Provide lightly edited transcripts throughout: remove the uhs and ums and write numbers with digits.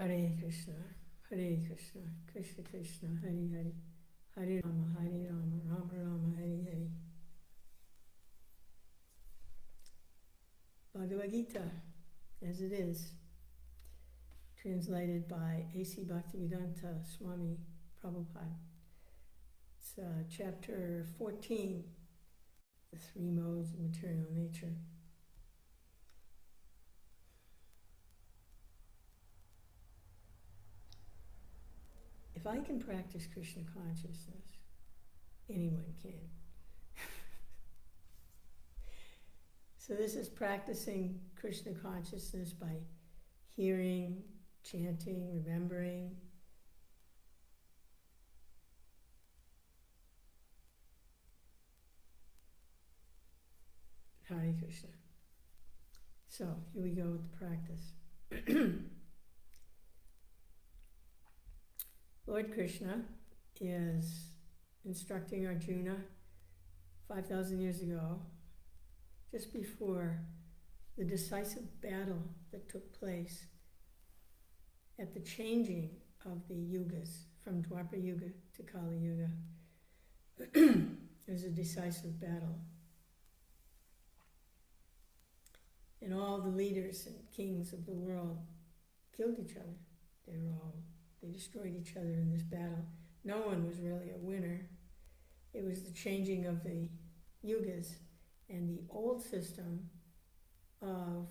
Hare Krishna, Krishna Krishna, Hare Hare, Hare Rama, Rama Rama, Hare Hare. Bhagavad Gita, as it is, translated by A.C. Bhaktivedanta Swami Prabhupada. It's chapter 14, the three modes of material nature. If I can practice Krishna consciousness, anyone can. So this is practicing Krishna consciousness by hearing, chanting, remembering. Hare Krishna. So here we go with the practice. Lord Krishna is instructing Arjuna 5,000 years ago, just before the decisive battle that took place at the changing of the yugas from Dwapara Yuga to Kali Yuga. It was a decisive battle. And all the leaders and kings of the world killed each other. They destroyed each other in this battle. No one was really a winner. It was the changing of the yugas, and the old system of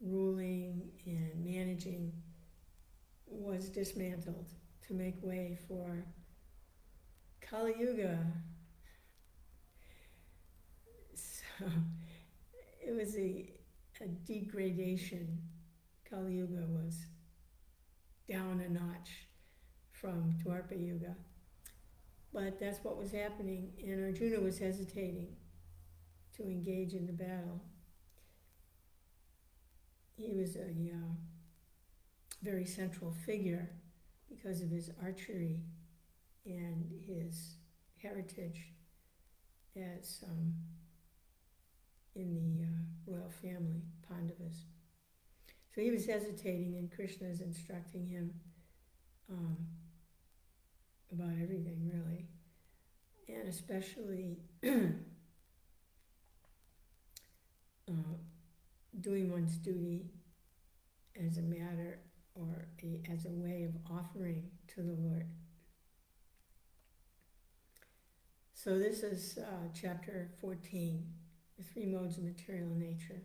ruling and managing was dismantled to make way for Kali Yuga. So it was a degradation. Kali Yuga was down a notch from Dwapara Yuga. But that's what was happening, and Arjuna was hesitating to engage in the battle. He was a very central figure because of his archery and his heritage as in the royal family, Pandavas. So he was hesitating, and Krishna is instructing him about everything, really, and especially doing one's duty as a matter or as a way of offering to the Lord. So this is chapter 14, the three modes of material nature.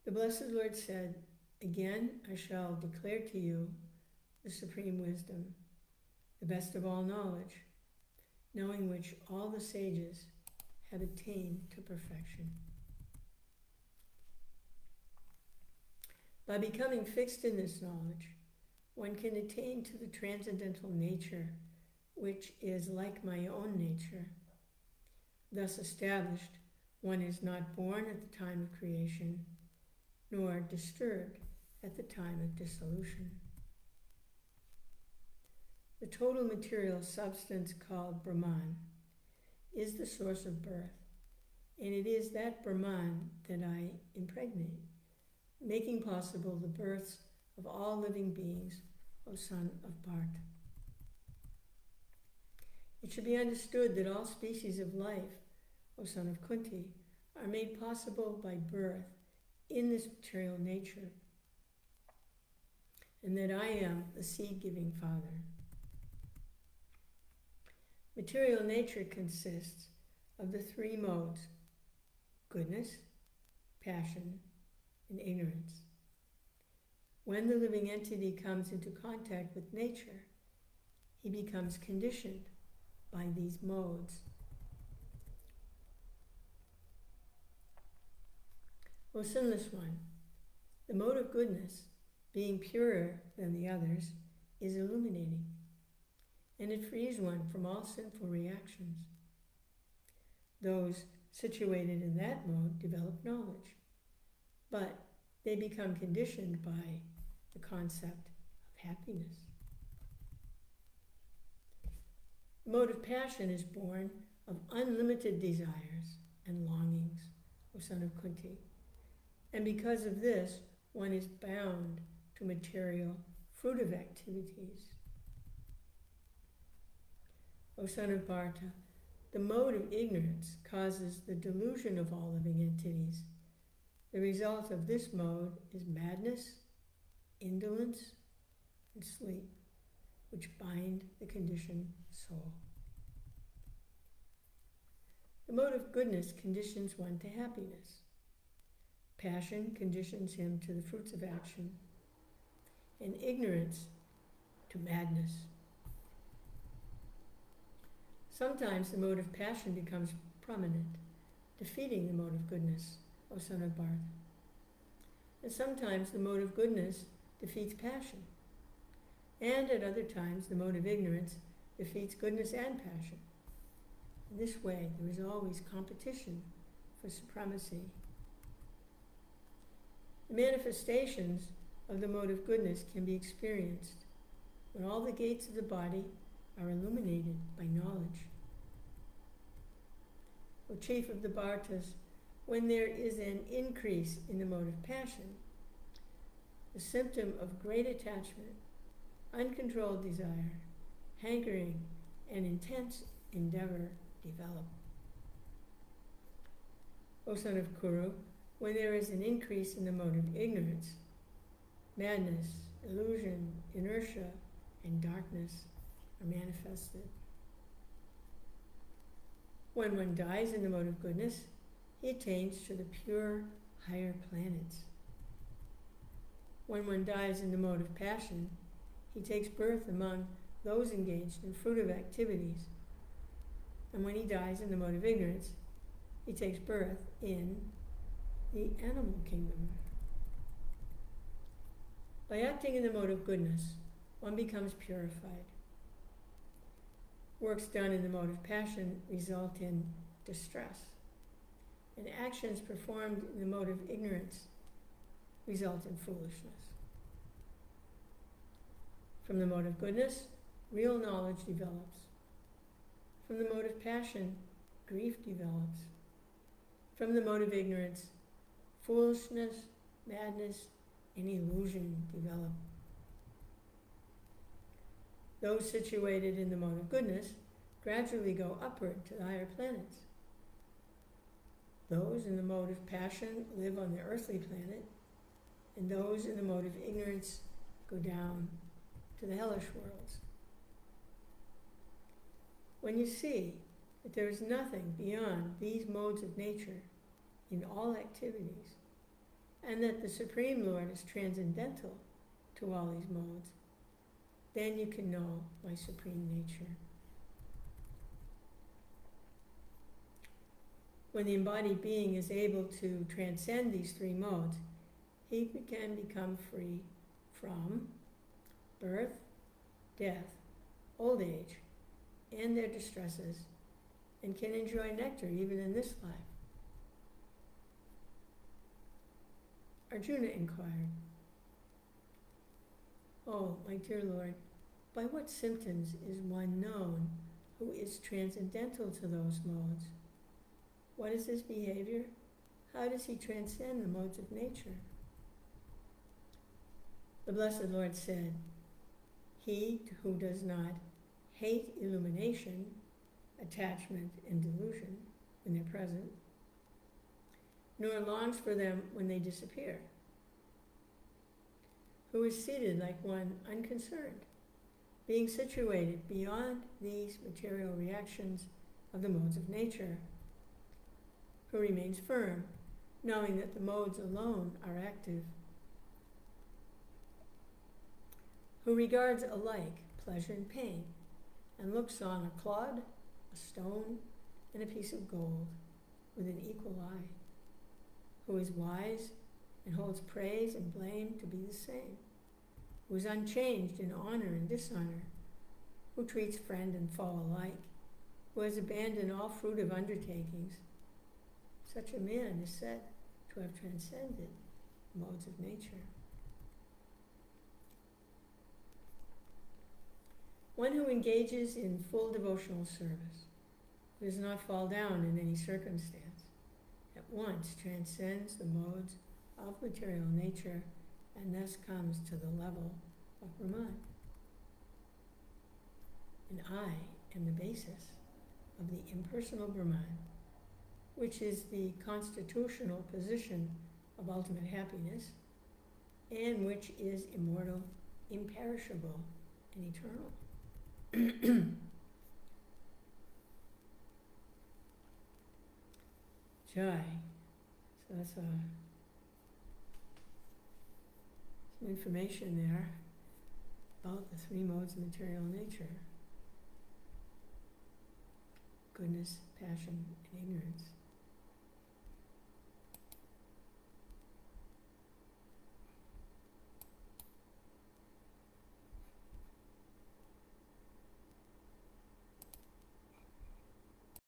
The Blessed Lord said, "Again I shall declare to you the supreme wisdom, the best of all knowledge, knowing which all the sages have attained to perfection. By becoming fixed in this knowledge, one can attain to the transcendental nature which is like my own nature. Thus established, one is not born at the time of creation, nor disturbed at the time of dissolution. The total material substance called Brahman is the source of birth, and it is that Brahman that I impregnate, making possible the births of all living beings, O son of Bharta. It should be understood that all species of life, O son of Kunti, are made possible by birth in this material nature, and that I am the seed-giving Father. Material nature consists of the three modes: goodness, passion, and ignorance. When the living entity comes into contact with nature, he becomes conditioned by these modes. O sinless one, the mode of goodness, being purer than the others, is illuminating, and it frees one from all sinful reactions. Those situated in that mode develop knowledge, but they become conditioned by the concept of happiness. The mode of passion is born of unlimited desires and longings, O son of Kunti, and because of this, one is bound to material, fruitive activities. O son of Bharata, the mode of ignorance causes the delusion of all living entities. The result of this mode is madness, indolence, and sleep, which bind the conditioned soul. The mode of goodness conditions one to happiness. Passion conditions him to the fruits of action, and ignorance to madness. Sometimes the mode of passion becomes prominent, defeating the mode of goodness, O son of Bharata. And sometimes the mode of goodness defeats passion. And at other times the mode of ignorance defeats goodness and passion. In this way, there is always competition for supremacy. The manifestations of the mode of goodness can be experienced when all the gates of the body are illuminated by knowledge. O chief of the Bhartas, when there is an increase in the mode of passion, the symptom of great attachment, uncontrolled desire, hankering, and intense endeavor develop. O son of Kuru, when there is an increase in the mode of ignorance, madness, illusion, inertia, and darkness are manifested. When one dies in the mode of goodness, he attains to the pure higher planets. When one dies in the mode of passion, he takes birth among those engaged in fruitive activities. And when he dies in the mode of ignorance, he takes birth in the animal kingdom. By acting in the mode of goodness, one becomes purified. Works done in the mode of passion result in distress, and actions performed in the mode of ignorance result in foolishness. From the mode of goodness, real knowledge develops. From the mode of passion, grief develops. From the mode of ignorance, foolishness, madness, and illusion develop. Those situated in the mode of goodness gradually go upward to the higher planets. Those in the mode of passion live on the earthly planet, and those in the mode of ignorance go down to the hellish worlds. When you see that there is nothing beyond these modes of nature in all activities, and that the Supreme Lord is transcendental to all these modes, then you can know my supreme nature. When the embodied being is able to transcend these three modes, he can become free from birth, death, old age, and their distresses, and can enjoy nectar even in this life. Arjuna inquired, "Oh, my dear Lord, by what symptoms is one known who is transcendental to those modes? What is his behavior? How does he transcend the modes of nature?" The Blessed Lord said, "He who does not hate illumination, attachment, and delusion when they're present, nor longs for them when they disappear, who is seated like one unconcerned, being situated beyond these material reactions of the modes of nature, who remains firm, knowing that the modes alone are active, who regards alike pleasure and pain, and looks on a clod, a stone, and a piece of gold with an equal eye, who is wise and holds praise and blame to be the same, who is unchanged in honor and dishonor, who treats friend and foe alike, who has abandoned all fruitive undertakings. Such a man is said to have transcended modes of nature." One who engages in full devotional service, who does not fall down in any circumstance, at once transcends the modes of material nature and thus comes to the level of Brahman. And I am the basis of the impersonal Brahman, which is the constitutional position of ultimate happiness, and which is immortal, imperishable, and eternal. Jai. So that's some information there about the three modes of material nature: goodness, passion, and ignorance.